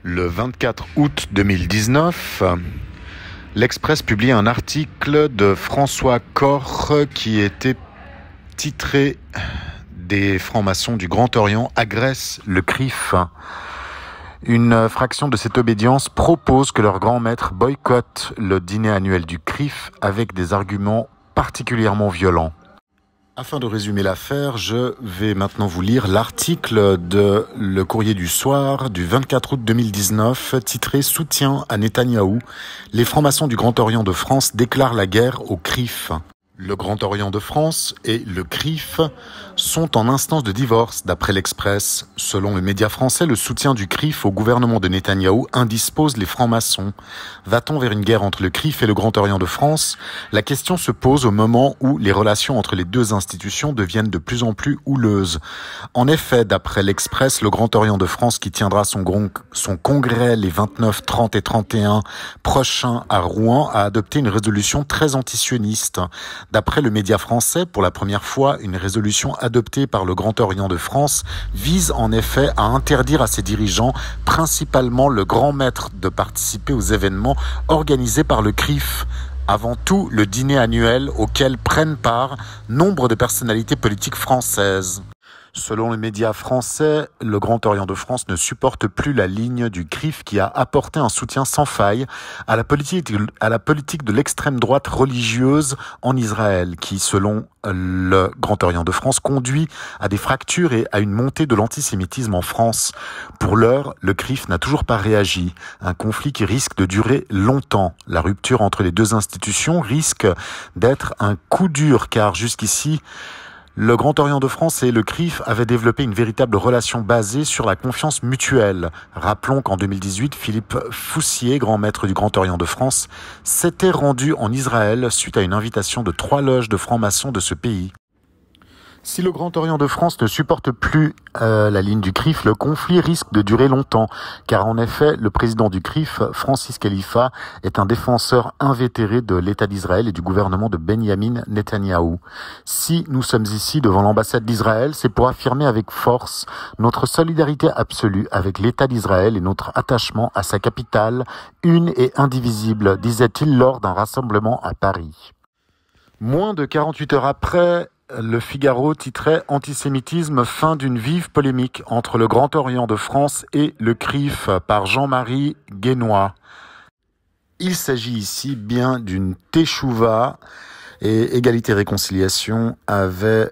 Le 24 août 2019, l'Express publie un article de François Corre qui était titré « Des francs-maçons du Grand Orient agressent le CRIF ». Une fraction de cette obédience propose que leur grand maître boycotte le dîner annuel du CRIF avec des arguments particulièrement violents. Afin de résumer l'affaire, je vais maintenant vous lire l'article de Le Courrier du Soir du 24 août 2019 titré « Soutien à Netanyahou. Les francs-maçons du Grand Orient de France déclarent la guerre au CRIF ». Le Grand Orient de France et le CRIF sont en instance de divorce, d'après l'Express. Selon le média français, le soutien du CRIF au gouvernement de Netanyahou indispose les francs-maçons. Va-t-on vers une guerre entre le CRIF et le Grand Orient de France ? La question se pose au moment où les relations entre les deux institutions deviennent de plus en plus houleuses. En effet, d'après l'Express, le Grand Orient de France, qui tiendra son congrès les 29, 30 et 31 prochains à Rouen, a adopté une résolution très antisioniste. D'après le média français, pour la première fois, une résolution adoptée par le Grand Orient de France vise en effet à interdire à ses dirigeants, principalement le grand maître, de participer aux événements organisés par le CRIF. Avant tout, le dîner annuel auquel prennent part nombre de personnalités politiques françaises. Selon les médias français, le Grand Orient de France ne supporte plus la ligne du CRIF qui a apporté un soutien sans faille à la politique de l'extrême droite religieuse en Israël, qui, selon le Grand Orient de France, conduit à des fractures et à une montée de l'antisémitisme en France. Pour l'heure, le CRIF n'a toujours pas réagi. Un conflit qui risque de durer longtemps. La rupture entre les deux institutions risque d'être un coup dur, car jusqu'ici, le Grand Orient de France et le CRIF avaient développé une véritable relation basée sur la confiance mutuelle. Rappelons qu'en 2018, Philippe Foussier, grand maître du Grand Orient de France, s'était rendu en Israël suite à une invitation de 3 loges de francs-maçons de ce pays. Si le Grand Orient de France ne supporte plus la ligne du CRIF, le conflit risque de durer longtemps, car en effet, le président du CRIF, Francis Khalifa, est un défenseur invétéré de l'État d'Israël et du gouvernement de Benyamin Netanyahou. Si nous sommes ici devant l'ambassade d'Israël, c'est pour affirmer avec force notre solidarité absolue avec l'État d'Israël et notre attachement à sa capitale, une et indivisible, disait-il lors d'un rassemblement à Paris. Moins de 48 heures après, Le Figaro titrait « Antisémitisme, fin d'une vive polémique entre le Grand Orient de France et le CRIF » par Jean-Marie Guénois. Il s'agit ici bien d'une teshuva, et Égalité et Réconciliation avait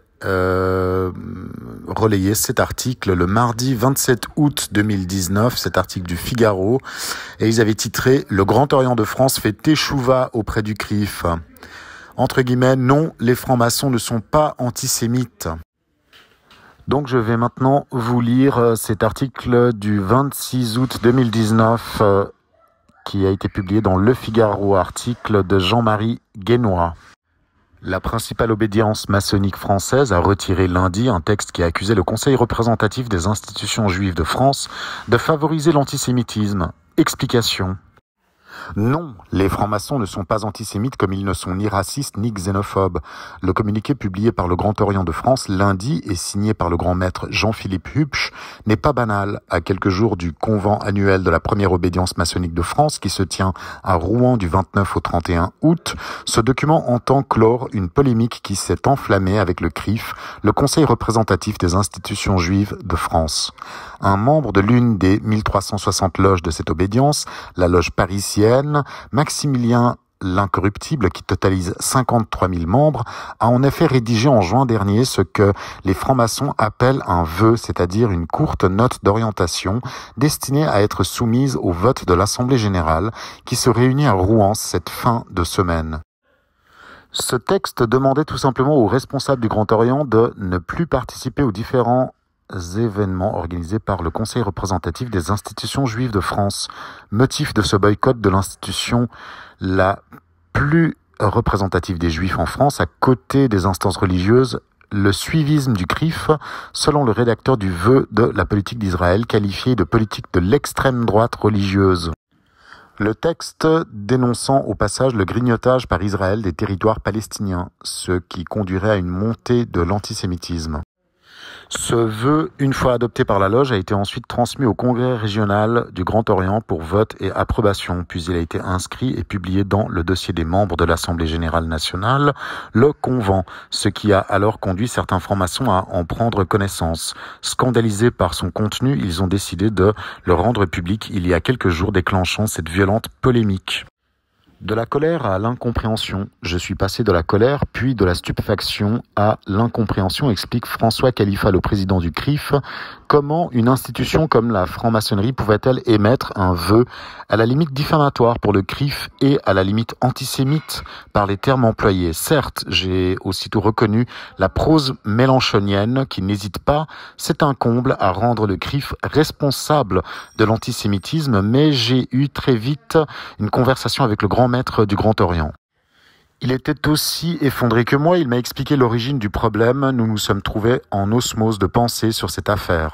relayé cet article le mardi 27 août 2019, cet article du Figaro, et ils avaient titré « Le Grand Orient de France fait teshuva auprès du CRIF ». Entre guillemets, non, les francs-maçons ne sont pas antisémites. Donc je vais maintenant vous lire cet article du 26 août 2019 qui a été publié dans Le Figaro, article de Jean-Marie Guénois. La principale obédience maçonnique française a retiré lundi un texte qui accusait le Conseil représentatif des institutions juives de France de favoriser l'antisémitisme. Explication. Non, les francs-maçons ne sont pas antisémites comme ils ne sont ni racistes ni xénophobes. Le communiqué publié par le Grand Orient de France lundi et signé par le grand maître Jean-Philippe Hupsch n'est pas banal. À quelques jours du convent annuel de la première obédience maçonnique de France qui se tient à Rouen du 29 au 31 août, ce document entend clore une polémique qui s'est enflammée avec le CRIF, le Conseil représentatif des institutions juives de France. Un membre de l'une des 1360 loges de cette obédience, la loge parisienne, Maximilien l'Incorruptible, qui totalise 53 000 membres, a en effet rédigé en juin dernier ce que les francs-maçons appellent un vœu, c'est-à-dire une courte note d'orientation destinée à être soumise au vote de l'Assemblée générale qui se réunit à Rouen cette fin de semaine. Ce texte demandait tout simplement aux responsables du Grand Orient de ne plus participer aux différents événements organisés par le Conseil représentatif des institutions juives de France. Motif de ce boycott de l'institution la plus représentative des juifs en France, à côté des instances religieuses, le suivisme du CRIF, selon le rédacteur du vœu de la politique d'Israël, qualifié de politique de l'extrême droite religieuse. Le texte dénonçant au passage le grignotage par Israël des territoires palestiniens, ce qui conduirait à une montée de l'antisémitisme. Ce vœu, une fois adopté par la loge, a été ensuite transmis au Congrès régional du Grand Orient pour vote et approbation, puis il a été inscrit et publié dans le dossier des membres de l'Assemblée générale nationale, le Convent, ce qui a alors conduit certains francs-maçons à en prendre connaissance. Scandalisés par son contenu, ils ont décidé de le rendre public il y a quelques jours, déclenchant cette violente polémique. De la colère à l'incompréhension. Je suis passé de la colère, puis de la stupéfaction à l'incompréhension, explique François Khalifa, le président du CRIF. Comment une institution comme la franc-maçonnerie pouvait-elle émettre un vœu à la limite diffamatoire pour le CRIF et à la limite antisémite par les termes employés? Certes, j'ai aussitôt reconnu la prose mélanchonienne qui n'hésite pas, c'est un comble, à rendre le CRIF responsable de l'antisémitisme, mais j'ai eu très vite une conversation avec le grand maître du Grand Orient. Il était aussi effondré que moi, il m'a expliqué l'origine du problème, nous nous sommes trouvés en osmose de pensée sur cette affaire.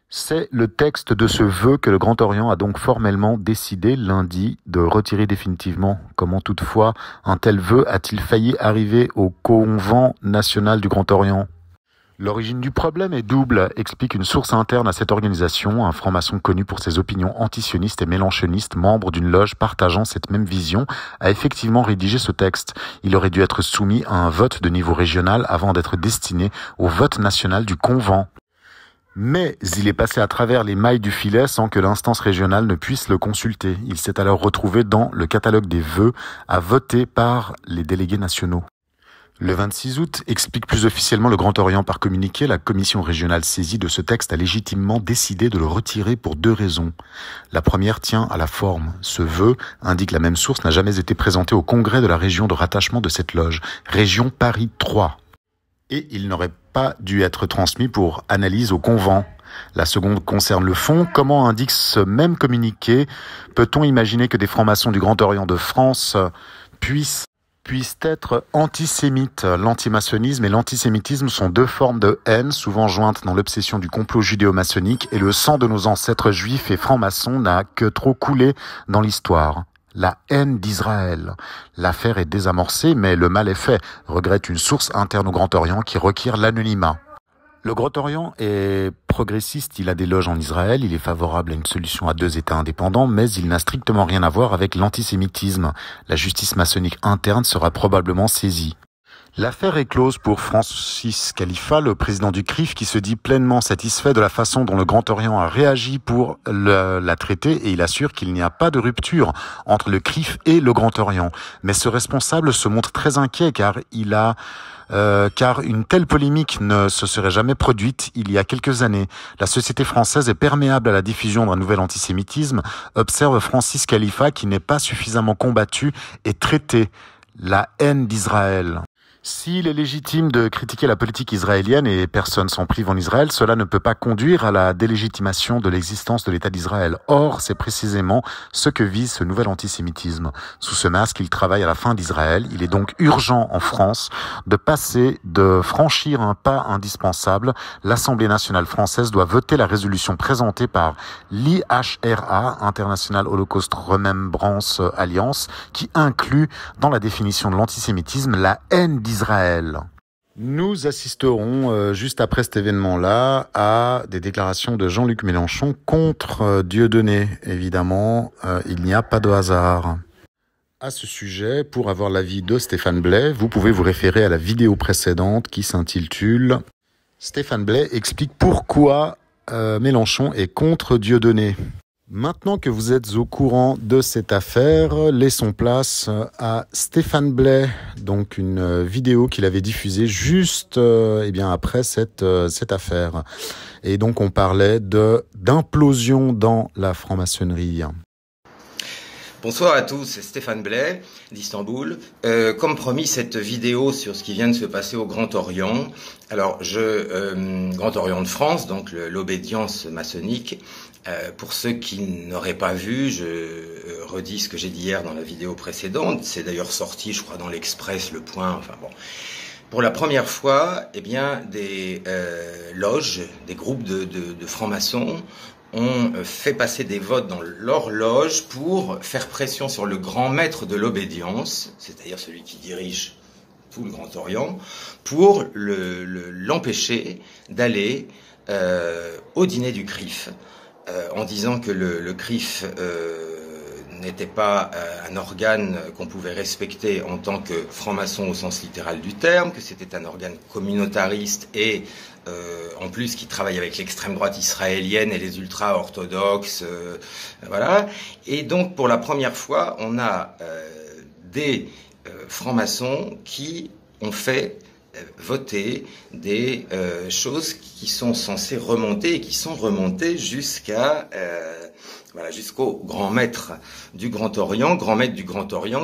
C'est le texte de ce vœu que le Grand Orient a donc formellement décidé lundi de retirer définitivement. Comment toutefois un tel vœu a-t-il failli arriver au Convent national du Grand Orient ? L'origine du problème est double, explique une source interne à cette organisation, un franc-maçon connu pour ses opinions antisionistes et mélanchonistes, membre d'une loge partageant cette même vision, a effectivement rédigé ce texte. Il aurait dû être soumis à un vote de niveau régional avant d'être destiné au vote national du Convent. Mais il est passé à travers les mailles du filet sans que l'instance régionale ne puisse le consulter. Il s'est alors retrouvé dans le catalogue des vœux à voter par les délégués nationaux. Le 26 août, explique plus officiellement le Grand Orient par communiqué, la commission régionale saisie de ce texte a légitimement décidé de le retirer pour deux raisons. La première tient à la forme. Ce vœu, indique la même source, n'a jamais été présenté au congrès de la région de rattachement de cette loge, région Paris 3. Et il n'aurait pas dû être transmis pour analyse au convent. La seconde concerne le fond. Comment indique ce même communiqué? Peut-on imaginer que des francs-maçons du Grand Orient de France puissent être antisémites? L'antimaçonnisme et l'antisémitisme sont deux formes de haine, souvent jointes dans l'obsession du complot judéo-maçonnique, et le sang de nos ancêtres juifs et francs-maçons n'a que trop coulé dans l'histoire. La haine d'Israël. L'affaire est désamorcée, mais le mal est fait, regrette une source interne au Grand Orient qui requiert l'anonymat. Le Grand Orient est progressiste, il a des loges en Israël, il est favorable à une solution à deux États indépendants, mais il n'a strictement rien à voir avec l'antisémitisme. La justice maçonnique interne sera probablement saisie. L'affaire est close pour Francis Khalifa, le président du CRIF, qui se dit pleinement satisfait de la façon dont le Grand Orient a réagi pour la traiter, et il assure qu'il n'y a pas de rupture entre le CRIF et le Grand Orient. Mais ce responsable se montre très inquiet car une telle polémique ne se serait jamais produite il y a quelques années. La société française est perméable à la diffusion d'un nouvel antisémitisme, observe Francis Khalifa, qui n'est pas suffisamment combattu et traité. La haine d'Israël. S'il est légitime de critiquer la politique israélienne, et personne s'en prive en Israël, cela ne peut pas conduire à la délégitimation de l'existence de l'État d'Israël. Or, c'est précisément ce que vise ce nouvel antisémitisme. Sous ce masque, il travaille à la fin d'Israël. Il est donc urgent en France de franchir un pas indispensable. L'Assemblée nationale française doit voter la résolution présentée par l'IHRA, International Holocaust Remembrance Alliance, qui inclut dans la définition de l'antisémitisme la haine d'Israël. Nous assisterons juste après cet événement-là à des déclarations de Jean-Luc Mélenchon contre Dieudonné. Évidemment, il n'y a pas de hasard. À ce sujet, pour avoir l'avis de Stéphane Blais, vous pouvez vous référer à la vidéo précédente qui s'intitule « Stéphane Blais explique pourquoi Mélenchon est contre Dieudonné ». Maintenant que vous êtes au courant de cette affaire, laissons place à Stéphane Blais, donc une vidéo qu'il avait diffusée juste après cette affaire. Et donc on parlait d'implosion dans la franc-maçonnerie. Bonsoir à tous, c'est Stéphane Blais d'Istanbul. Comme promis, cette vidéo sur ce qui vient de se passer au Grand Orient. Alors, Grand Orient de France, donc l'obédience maçonnique. Pour ceux qui n'auraient pas vu, je redis ce que j'ai dit hier dans la vidéo précédente. C'est d'ailleurs sorti, je crois, dans l'Express, Le Point, enfin bon. Pour la première fois, des loges, des groupes de francs-maçons ont fait passer des votes dans leur loge pour faire pression sur le grand maître de l'obédience, c'est-à-dire celui qui dirige tout le Grand Orient, pour l'empêcher d'aller au dîner du CRIF, en disant que le CRIF n'était pas un organe qu'on pouvait respecter en tant que franc-maçon au sens littéral du terme, que c'était un organe communautariste et en plus qui travaille avec l'extrême droite israélienne et les ultra-orthodoxes, voilà. Et donc pour la première fois, on a des francs-maçons qui ont fait voter des choses qui sont censées remonter et qui sont remontées jusqu'à voilà, jusqu'au grand maître du Grand Orient,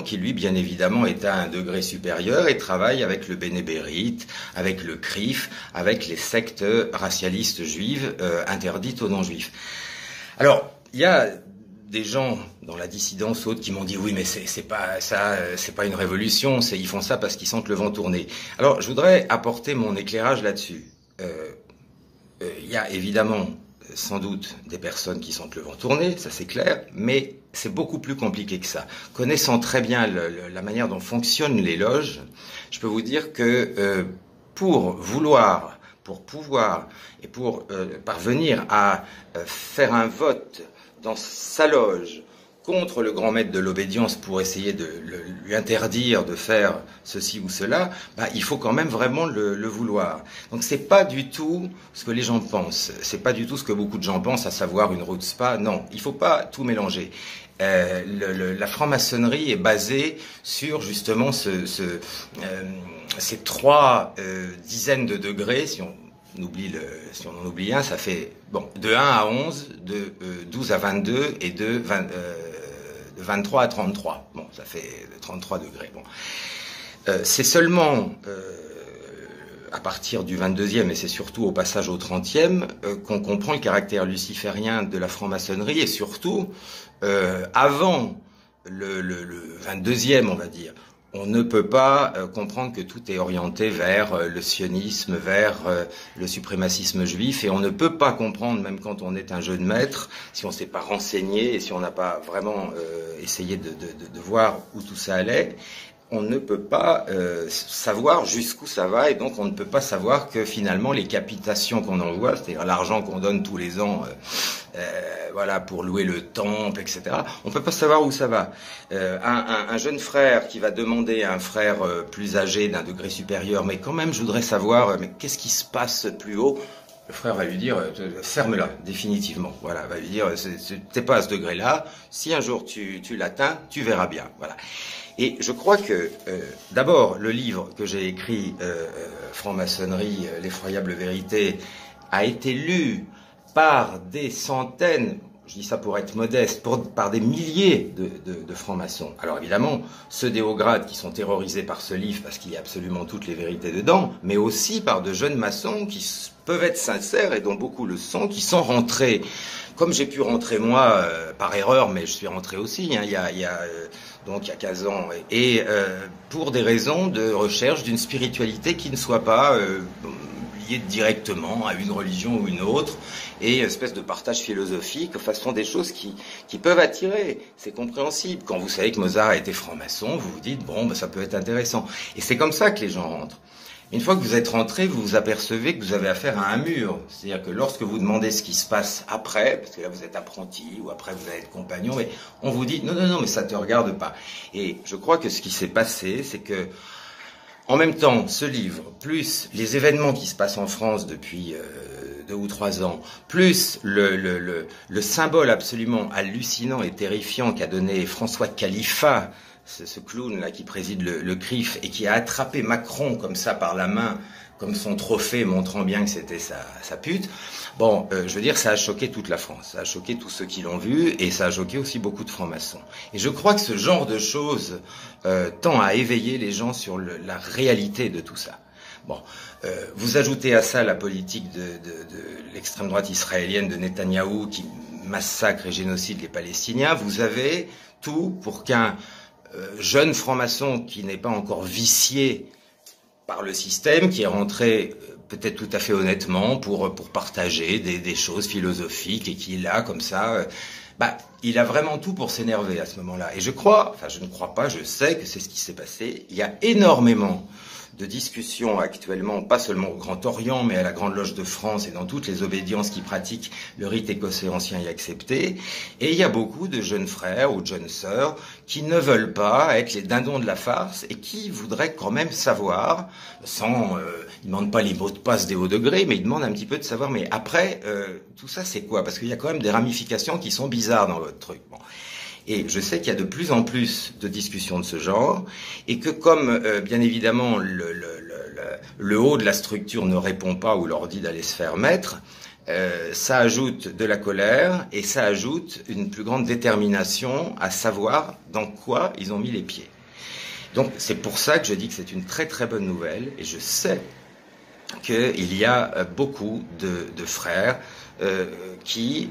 qui lui, bien évidemment, est à un degré supérieur et travaille avec le Bénébérite, avec le CRIF, avec les sectes racialistes juives interdites aux non-juifs. Alors, il y a des gens dans la dissidence haute qui m'ont dit oui mais c'est pas ça, c'est pas une révolution, ils font ça parce qu'ils sentent le vent tourner. Alors je voudrais apporter mon éclairage là-dessus. Il y a évidemment sans doute des personnes qui sentent le vent tourner, ça c'est clair, mais c'est beaucoup plus compliqué que ça. Connaissant très bien la manière dont fonctionnent les loges, je peux vous dire que pour pouvoir et pour parvenir à faire un vote dans sa loge contre le grand maître de l'obédience pour essayer de lui interdire de faire ceci ou cela, il faut quand même vraiment le vouloir. Donc c'est pas du tout ce que les gens pensent, c'est pas du tout ce que beaucoup de gens pensent, à savoir une route spa. Non, il faut pas tout mélanger. La franc-maçonnerie est basée sur justement ces trois dizaines de degrés, si on en oublie un, ça fait de 1 à 11, de 12 à 22 et de 23 à 33. Bon, ça fait 33 degrés. Bon. C'est seulement à partir du 22e, et c'est surtout au passage au 30e, qu'on comprend le caractère luciférien de la franc-maçonnerie, et surtout avant le 22e, on va dire. On ne peut pas comprendre que tout est orienté vers le sionisme, vers le suprémacisme juif, et on ne peut pas comprendre, même quand on est un jeune maître, si on ne s'est pas renseigné et si on n'a pas vraiment essayé de voir où tout ça allait, on ne peut pas savoir jusqu'où ça va, et donc on ne peut pas savoir que finalement les capitations qu'on envoie, c'est-à-dire l'argent qu'on donne tous les ans, voilà, pour louer le temple, etc. On peut pas savoir où ça va. Un jeune frère qui va demander à un frère plus âgé d'un degré supérieur, mais quand même je voudrais savoir, mais qu'est-ce qui se passe plus haut? Le frère va lui dire, ferme-la, définitivement. Voilà, va lui dire, t'es pas à ce degré-là. Si un jour tu l'atteins, tu verras bien. Voilà. Et je crois que, d'abord, le livre que j'ai écrit, Franc-maçonnerie, l'effroyable vérité, a été lu par des centaines, je dis ça pour être modeste, par des milliers de francs-maçons. Alors évidemment, ceux des hauts grades qui sont terrorisés par ce livre parce qu'il y a absolument toutes les vérités dedans, mais aussi par de jeunes maçons qui peuvent être sincères et dont beaucoup le sont, qui sont rentrés, comme j'ai pu rentrer moi, par erreur, mais je suis rentré aussi, hein, il y a 15 ans, et pour des raisons de recherche d'une spiritualité qui ne soit pas liée directement à une religion ou une autre, et espèce de partage philosophique, enfin ce sont des choses qui peuvent attirer, c'est compréhensible. Quand vous savez que Mozart a été franc-maçon, vous vous dites, bon, ça peut être intéressant. Et c'est comme ça que les gens rentrent. Une fois que vous êtes rentré, vous vous apercevez que vous avez affaire à un mur. C'est-à-dire que lorsque vous demandez ce qui se passe après, parce que là vous êtes apprenti, ou après vous allez être compagnon, mais on vous dit, non, mais ça te regarde pas. Et je crois que ce qui s'est passé, c'est que, en même temps, ce livre, plus les événements qui se passent en France depuis 2 ou 3 ans, plus le symbole absolument hallucinant et terrifiant qu'a donné François Khalifa, ce clown là qui préside le CRIF et qui a attrapé Macron comme ça par la main, comme son trophée, montrant bien que c'était sa pute. Bon, je veux dire, ça a choqué toute la France, ça a choqué tous ceux qui l'ont vu, et ça a choqué aussi beaucoup de francs-maçons. Et je crois que ce genre de choses tend à éveiller les gens sur la réalité de tout ça. Bon, vous ajoutez à ça la politique de l'extrême droite israélienne de Netanyahou qui massacre et génocide les Palestiniens. Vous avez tout pour qu'un jeune franc-maçon qui n'est pas encore vicié par le système, qui est rentré peut-être tout à fait honnêtement pour partager des choses philosophiques et qui est là comme ça, il a vraiment tout pour s'énerver à ce moment-là. Et je ne crois pas, je sais que c'est ce qui s'est passé. Il y a énormément de discussion actuellement, pas seulement au Grand Orient, mais à la Grande Loge de France et dans toutes les obédiences qui pratiquent le rite écossais ancien et accepté. Et il y a beaucoup de jeunes frères ou de jeunes sœurs qui ne veulent pas être les dindons de la farce et qui voudraient quand même savoir, ils demandent pas les mots de passe des hauts degrés, mais ils demandent un petit peu de savoir, mais après, tout ça c'est quoi? Parce qu'il y a quand même des ramifications qui sont bizarres dans votre truc. Bon. Et je sais qu'il y a de plus en plus de discussions de ce genre, et que comme, bien évidemment, le haut de la structure ne répond pas ou leur dit d'aller se faire mettre, ça ajoute de la colère, et ça ajoute une plus grande détermination à savoir dans quoi ils ont mis les pieds. Donc c'est pour ça que je dis que c'est une très très bonne nouvelle, et je sais qu'il y a beaucoup de frères qui...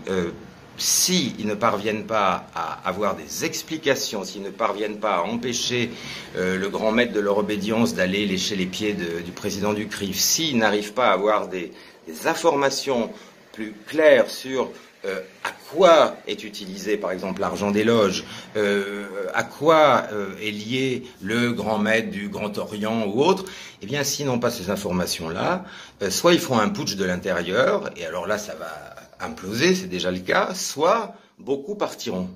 s'ils ne parviennent pas à avoir des explications, s'ils ne parviennent pas à empêcher le grand maître de leur obédience d'aller lécher les pieds du président du CRIF, s'ils n'arrivent pas à avoir des informations plus claires sur à quoi est utilisé, par exemple, l'argent des loges, à quoi est lié le grand maître du Grand Orient ou autre, eh bien, s'ils n'ont pas ces informations-là, soit ils font un putsch de l'intérieur, et alors là, ça va imploser, c'est déjà le cas, soit beaucoup partiront.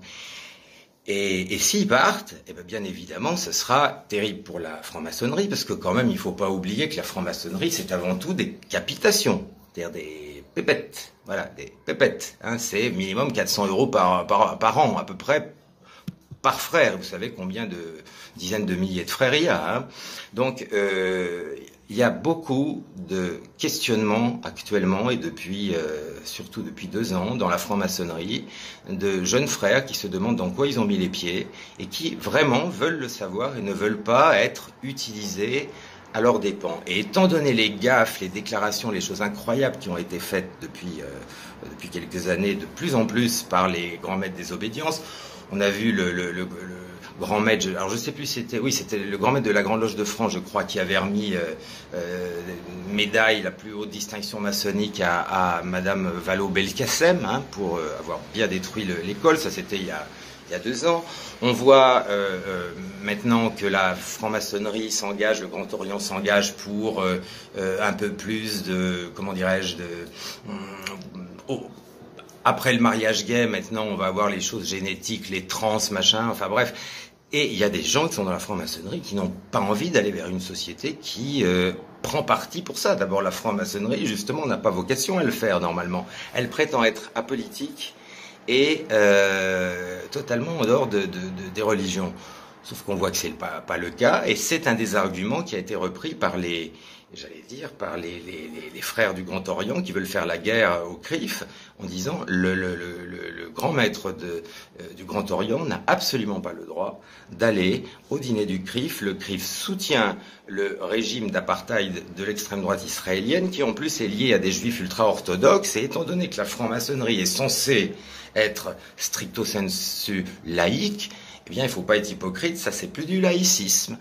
Et s'ils partent, eh bien évidemment, ce sera terrible pour la franc-maçonnerie, parce que quand même, il ne faut pas oublier que la franc-maçonnerie, c'est avant tout des capitations, c'est-à-dire des pépettes. Voilà, des pépettes. Hein, c'est minimum 400 € par an, à peu près, par frère. Vous savez combien de dizaines de milliers de frères il y a. Hein. Donc, il y a beaucoup de questionnements actuellement, et depuis, surtout depuis 2 ans, dans la franc-maçonnerie, de jeunes frères qui se demandent dans quoi ils ont mis les pieds, et qui vraiment veulent le savoir et ne veulent pas être utilisés à leurs dépens. Et étant donné les gaffes, les déclarations, les choses incroyables qui ont été faites depuis quelques années, de plus en plus par les grands maîtres des obédiences, on a vu le grand maître, alors je sais plus, c'était le grand maître de la Grande Loge de France, je crois, qui avait remis médaille, la plus haute distinction maçonnique à Madame Vallaud-Belkacem, hein, pour avoir bien détruit l'école. Ça, c'était il y a 2 ans. On voit maintenant que la franc-maçonnerie s'engage, le Grand Orient s'engage pour un peu plus de, comment dirais-je, après le mariage gay, maintenant on va avoir les choses génétiques, les trans, machin, enfin bref. Et il y a des gens qui sont dans la franc-maçonnerie qui n'ont pas envie d'aller vers une société qui prend parti pour ça. D'abord, la franc-maçonnerie, justement, n'a pas vocation à le faire normalement. Elle prétend être apolitique et totalement en dehors des religions. Sauf qu'on voit que c'est pas le cas, et c'est un des arguments qui a été repris par les frères du Grand Orient qui veulent faire la guerre au CRIF, en disant le grand maître du Grand Orient n'a absolument pas le droit d'aller au dîner du CRIF. Le CRIF soutient le régime d'apartheid de l'extrême droite israélienne, qui en plus est lié à des juifs ultra-orthodoxes, et étant donné que la franc-maçonnerie est censée être stricto sensu laïque, eh bien il ne faut pas être hypocrite, ça c'est plus du laïcisme.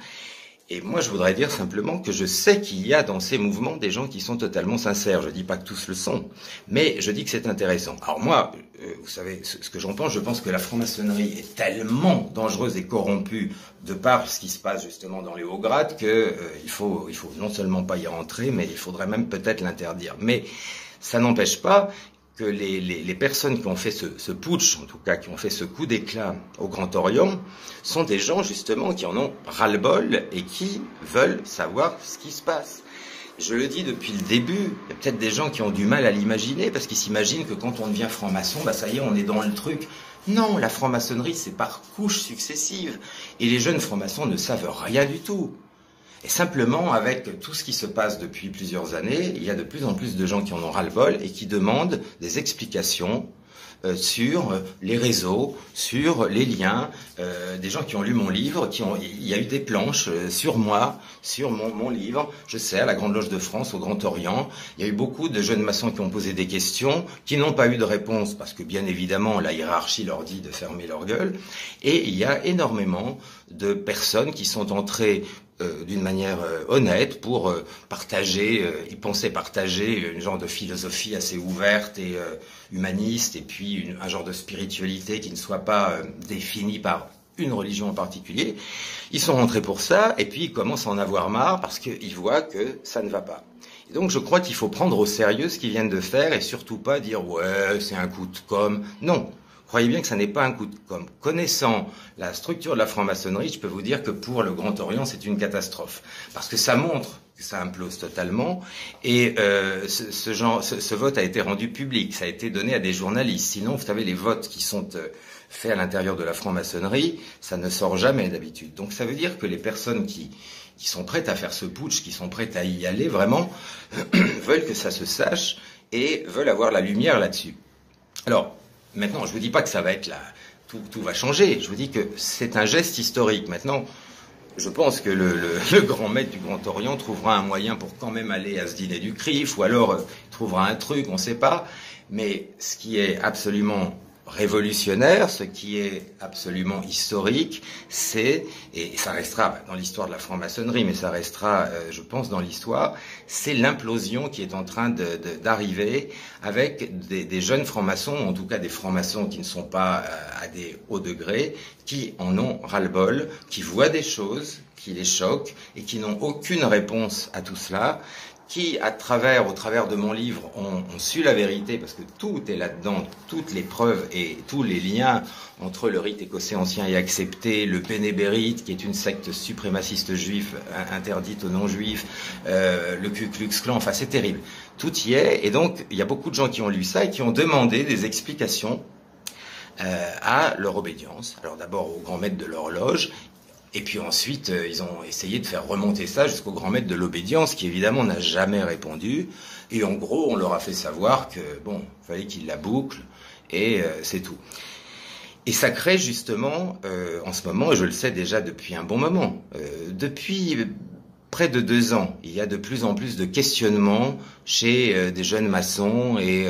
Et moi, je voudrais dire simplement que je sais qu'il y a dans ces mouvements des gens qui sont totalement sincères. Je ne dis pas que tous le sont, mais je dis que c'est intéressant. Alors moi, vous savez, ce que j'en pense, je pense que la franc-maçonnerie est tellement dangereuse et corrompue de par ce qui se passe justement dans les hauts grades que il faut non seulement pas y rentrer, mais il faudrait même peut-être l'interdire. Mais ça n'empêche pas que les personnes qui ont fait ce putsch, en tout cas qui ont fait ce coup d'éclat au Grand Orient, sont des gens justement qui en ont ras-le-bol et qui veulent savoir ce qui se passe. Je le dis depuis le début, il y a peut-être des gens qui ont du mal à l'imaginer, parce qu'ils s'imaginent que quand on devient franc-maçon, bah ça y est, on est dans le truc. Non, la franc-maçonnerie, c'est par couches successives, et les jeunes francs-maçons ne savent rien du tout. Et simplement, avec tout ce qui se passe depuis plusieurs années, il y a de plus en plus de gens qui en ont ras-le-bol et qui demandent des explications sur les réseaux, sur les liens, des gens qui ont lu mon livre, il y a eu des planches sur moi, sur mon livre, je sais, à la Grande Loge de France, au Grand Orient. Il y a eu beaucoup de jeunes maçons qui ont posé des questions, qui n'ont pas eu de réponse, parce que bien évidemment, la hiérarchie leur dit de fermer leur gueule. Et il y a énormément de personnes qui sont entrées d'une manière honnête pour partager, ils pensaient partager une genre de philosophie assez ouverte et humaniste, et puis un genre de spiritualité qui ne soit pas définie par une religion en particulier. Ils sont rentrés pour ça, et puis ils commencent à en avoir marre parce qu'ils voient que ça ne va pas. Et donc je crois qu'il faut prendre au sérieux ce qu'ils viennent de faire, et surtout pas dire « ouais, c'est un coup de com'. » Non. Croyez bien que ça n'est pas un coup de com'. Connaissant la structure de la franc-maçonnerie, je peux vous dire que pour le Grand Orient, c'est une catastrophe. Parce que ça montre que ça implose totalement. Et ce vote a été rendu public. Ça a été donné à des journalistes. Sinon, vous savez, les votes qui sont faits à l'intérieur de la franc-maçonnerie, ça ne sort jamais d'habitude. Donc ça veut dire que les personnes qui sont prêtes à faire ce putsch, qui sont prêtes à y aller, vraiment, veulent que ça se sache et veulent avoir la lumière là-dessus. Alors, maintenant, je vous dis pas que ça va être là, tout va changer. Je vous dis que c'est un geste historique. Maintenant, je pense que le grand maître du Grand Orient trouvera un moyen pour quand même aller à ce dîner du CRIF, ou alors trouvera un truc, on ne sait pas. Mais ce qui est absolument révolutionnaire, ce qui est absolument historique, c'est, et ça restera dans l'histoire de la franc-maçonnerie, mais ça restera, je pense, dans l'histoire, c'est l'implosion qui est en train d'arriver avec des jeunes francs-maçons, en tout cas des francs-maçons qui ne sont pas à des hauts degrés, qui en ont ras-le-bol, qui voient des choses qui les choquent et qui n'ont aucune réponse à tout cela, qui, au travers de mon livre, ont su la vérité, parce que tout est là-dedans, toutes les preuves et tous les liens entre le rite écossais ancien et accepté, le Pénébérite, qui est une secte suprémaciste juive interdite aux non-juifs, le Ku Klux Klan, enfin c'est terrible. Tout y est, et donc il y a beaucoup de gens qui ont lu ça et qui ont demandé des explications à leur obédience. Alors d'abord au grand maître de l'horloge, et puis ensuite, ils ont essayé de faire remonter ça jusqu'au grand maître de l'obédience, qui évidemment n'a jamais répondu. Et en gros, on leur a fait savoir que, bon, fallait qu'ils la bouclent, et c'est tout. Et ça crée justement, en ce moment, et je le sais déjà depuis un bon moment, depuis près de 2 ans, il y a de plus en plus de questionnements chez des jeunes maçons et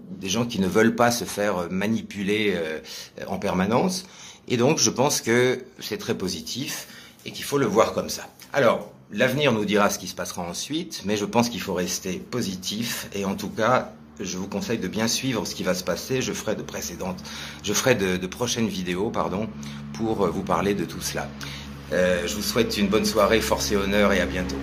des gens qui ne veulent pas se faire manipuler en permanence. Et donc, je pense que c'est très positif et qu'il faut le voir comme ça. Alors, l'avenir nous dira ce qui se passera ensuite, mais je pense qu'il faut rester positif. Et en tout cas, je vous conseille de bien suivre ce qui va se passer. Je ferai de prochaines vidéos, pour vous parler de tout cela. Je vous souhaite une bonne soirée, force et honneur, et à bientôt.